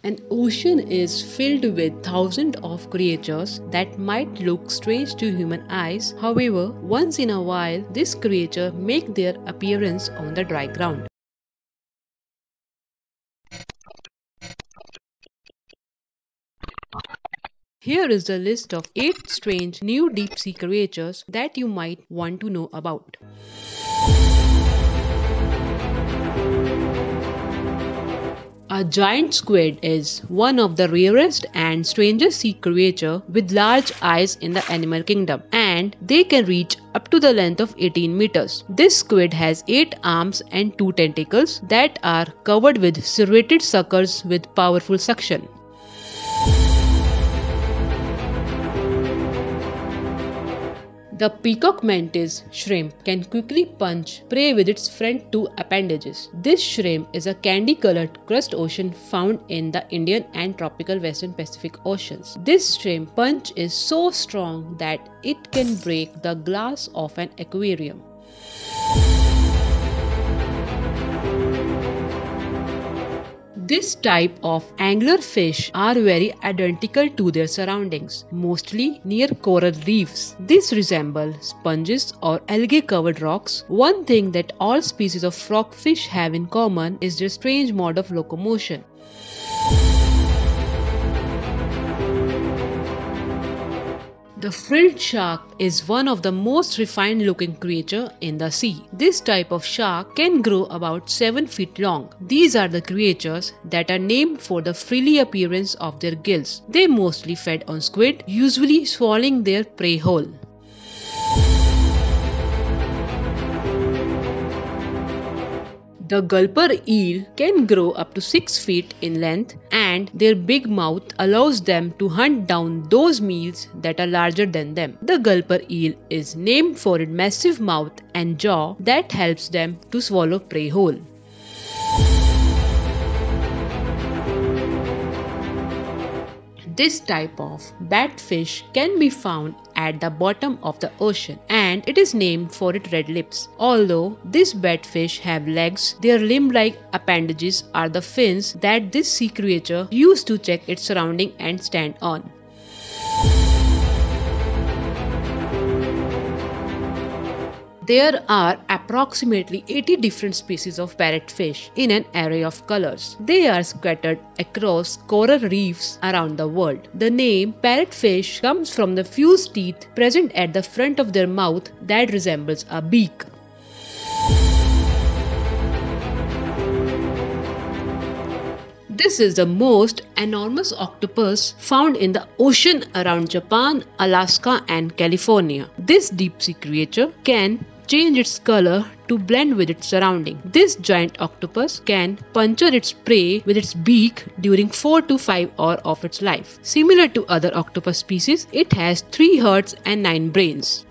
An ocean is filled with thousands of creatures that might look strange to human eyes. However, once in a while, these creatures make their appearance on the dry ground. Here is the list of 8 strange new deep sea creatures that you might want to know about. A giant squid is one of the rarest and strangest sea creatures with large eyes in the animal kingdom, and they can reach up to the length of 18 meters. This squid has 8 arms and 2 tentacles that are covered with serrated suckers with powerful suction. The peacock mantis shrimp can quickly punch prey with its front 2 appendages. This shrimp is a candy-colored crustacean found in the Indian and tropical Western Pacific Oceans. This shrimp punch is so strong that it can break the glass of an aquarium. This type of anglerfish are very identical to their surroundings, mostly near coral reefs. These resemble sponges or algae-covered rocks. One thing that all species of frogfish have in common is their strange mode of locomotion. The frilled shark is one of the most refined looking creatures in the sea. This type of shark can grow about 7 feet long. These are the creatures that are named for the frilly appearance of their gills. They mostly fed on squid, usually swallowing their prey whole. The gulper eel can grow up to 6 feet in length, and their big mouth allows them to hunt down those meals that are larger than them. The gulper eel is named for its massive mouth and jaw that helps them to swallow prey whole. This type of batfish can be found at the bottom of the ocean, and it is named for its red lips. Although these batfish have legs, their limb-like appendages are the fins that this sea creature used to check its surroundings and stand on. There are approximately 80 different species of parrotfish in an array of colors. They are scattered across coral reefs around the world. The name parrotfish comes from the fused teeth present at the front of their mouth that resembles a beak. This is the most enormous octopus found in the ocean around Japan, Alaska, and California. This deep sea creature can change its color to blend with its surrounding. This giant octopus can puncture its prey with its beak during 4 to 5 hours of its life. Similar to other octopus species, it has 3 hearts and 9 brains.